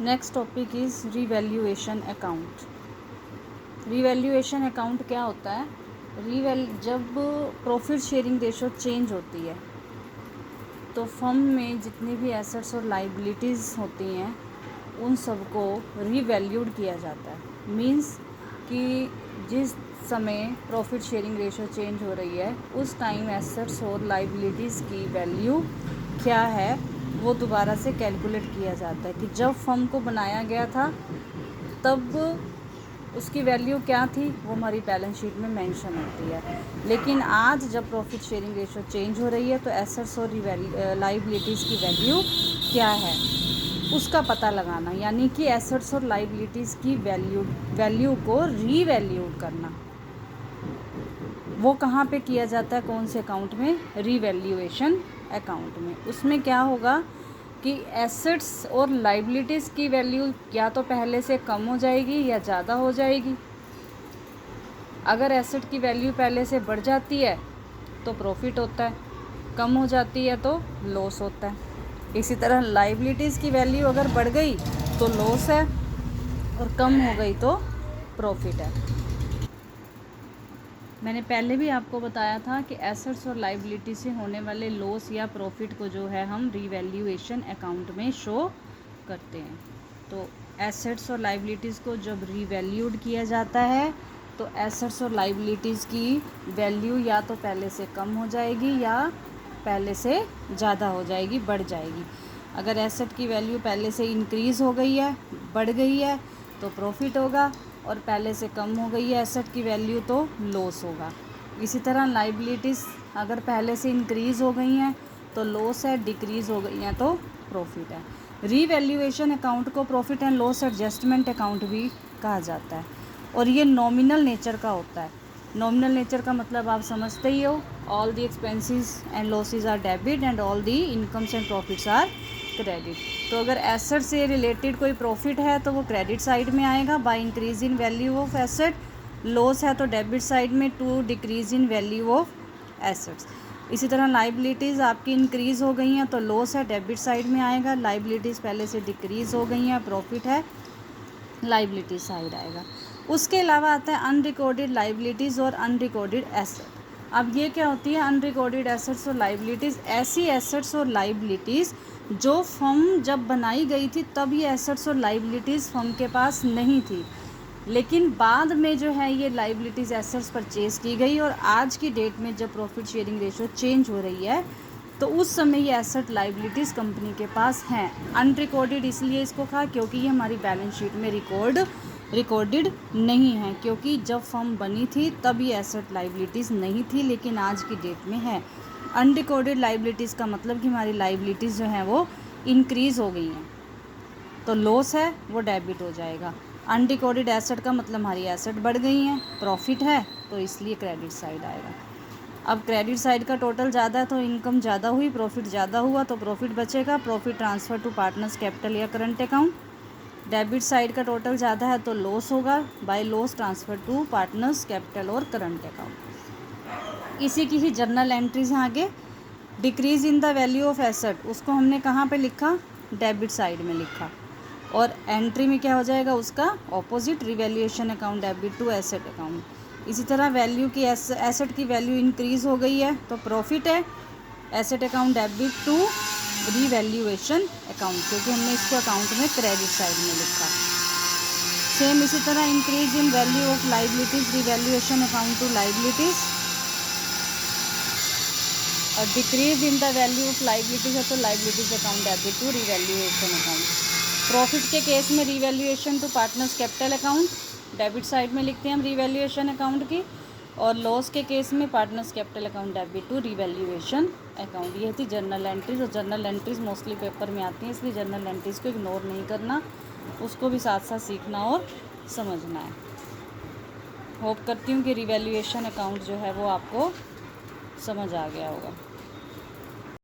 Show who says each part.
Speaker 1: Next topic is revaluation account. Revaluation account क्या होता है? जब प्रॉफिट शेयरिंग रेशो चेंज होती है तो फर्म में जितनी भी एसेट्स और लाइबिलिटीज़ होती हैं उन सबको रिवैल्यूड किया जाता है। मींस कि जिस समय प्रॉफिट शेयरिंग रेशो चेंज हो रही है उस टाइम एसेट्स और लाइबिलिटीज़ की वैल्यू क्या है वो दोबारा से कैलकुलेट किया जाता है कि जब फर्म को बनाया गया था तब उसकी वैल्यू क्या थी वो हमारी बैलेंस शीट में मेंशन होती है। लेकिन आज जब प्रॉफिट शेयरिंग रेशो चेंज हो रही है तो एसेट्स और लाइबिलिटीज़ की वैल्यू क्या है उसका पता लगाना, यानी कि एसेट्स और लाइबिलिटीज़ की वैल्यू को रीवैल्यूड करना। वो कहाँ पे किया जाता है, कौन से अकाउंट में? रिवैल्यूएशन अकाउंट में। उसमें क्या होगा कि एसेट्स और लाइबिलिटीज़ की वैल्यू या तो पहले से कम हो जाएगी या ज़्यादा हो जाएगी। अगर एसेट की वैल्यू पहले से बढ़ जाती है तो प्रॉफिट होता है, कम हो जाती है तो लॉस होता है। इसी तरह लाइबिलिटीज़ की वैल्यू अगर बढ़ गई तो लॉस है और कम हो गई तो प्रॉफिट है। मैंने पहले भी आपको बताया था कि एसेट्स और लाइबिलिटी से होने वाले लॉस या प्रॉफिट को जो है हम रिवैल्यूएशन अकाउंट में शो करते हैं। तो एसेट्स और लाइबिलिटीज़ को जब रिवैल्यूड किया जाता है तो एसेट्स और लाइबिलिटीज़ की वैल्यू या तो पहले से कम हो जाएगी या पहले से ज़्यादा हो जाएगी, बढ़ जाएगी। अगर एसेट की वैल्यू पहले से इंक्रीज़ हो गई है, बढ़ गई है तो प्रॉफिट होगा, और पहले से कम हो गई है एसेट की वैल्यू तो लॉस होगा। इसी तरह लाइबिलिटीज़ अगर पहले से इंक्रीज़ हो गई हैं तो लॉस है, डिक्रीज़ हो गई हैं तो प्रॉफिट है। रीवैल्यूएशन अकाउंट को profit and loss adjustment account भी कहा जाता है और ये नॉमिनल नेचर का होता है। नॉमिनल नेचर का मतलब आप समझते ही हो, all the expenses and losses are debit and all the incomes and profits are credit. तो अगर एसेट से रिलेटेड कोई प्रॉफिट है तो वो क्रेडिट साइड में आएगा by increase in value of asset. Loss है तो डेबिट साइड में to decrease in value of assets. इसी तरह लाइबिलिटीज़ आपकी इंक्रीज़ हो गई हैं तो लॉस है, डेबिट साइड में आएगा। लाइबिलिटीज़ पहले से डिक्रीज़ हो गई हैं, प्रॉफिट है, लाइबिलिटी साइड आएगा। उसके अलावा आता है अनरिकॉर्डेड लाइबिलिटीज़ और अनरिकॉर्डेड एसेट। अब ये क्या होती है अनरिकॉर्डेड एसेट्स और लाइबिलिटीज़? ऐसी एसेट्स और लाइबिलिटीज़ जो फर्म जब बनाई गई थी तब ये एसेट्स और लाइबिलिटीज़ फर्म के पास नहीं थी, लेकिन बाद में जो है ये लाइबिलिटीज़ एसेट्स परचेज़ की गई और आज की डेट में जब प्रॉफिट शेयरिंग रेशो चेंज हो रही है तो उस समय ये एसेट लाइबिलिटीज़ कंपनी के पास हैं। अनरिकॉर्डेड इसलिए इसको कहा क्योंकि ये हमारी बैलेंस शीट में रिकॉर्डेड नहीं है, क्योंकि जब फर्म बनी थी तब ये एसेट लाइबिलिटीज़ नहीं थी लेकिन आज की डेट में है। अनरिकॉर्डेड लाइबिलिटीज़ का मतलब कि हमारी लाइबिलिटीज़ जो हैं वो इंक्रीज़ हो गई हैं तो लॉस है वो डेबिट हो जाएगा। अनरिकॉर्डेड एसेट का मतलब हमारी एसेट बढ़ गई हैं, प्रॉफिट है तो इसलिए क्रेडिट साइड आएगा। अब क्रेडिट साइड का टोटल ज़्यादा है तो इनकम ज़्यादा हुई, प्रॉफिट ज़्यादा हुआ तो प्रॉफिट बचेगा, profit transfer to partners capital या करंट अकाउंट। डेबिट साइड का टोटल ज़्यादा है तो लॉस होगा, by loss transfer to partners capital और करंट अकाउंट। इसी की ही जर्नल एंट्रीज हैं आगे। Decrease in the value of asset, उसको हमने कहाँ पे लिखा? डेबिट साइड में लिखा, और एंट्री में क्या हो जाएगा उसका opposite, revaluation account debit to asset account. इसी तरह वैल्यू की एसेट की वैल्यू इंक्रीज़ हो गई है तो प्रॉफिट है, asset account debit to revaluation account, क्योंकि हमने इसको अकाउंट में क्रेडिट साइड में लिखा। सेम इसी तरह increase in value of liabilities, revaluation account to liabilities, और decrease in the value of liabilities है तो liabilities account debit to revaluation account. Profit के केस में revaluation to partners capital account, debit side में लिखते हैं हम रिवैल्यूएशन अकाउंट की, और लॉस के केस में partners capital account debit to revaluation account. ये थी जर्नल एंट्रीज, और जर्नल एंट्रीज मोस्टली पेपर में आती हैं इसलिए जर्नल एंट्रीज को इग्नोर नहीं करना, उसको भी साथ साथ सीखना और समझना है। होप करती हूँ कि रिवैल्यूएशन अकाउंट जो है वो आपको समझ आ गया होगा।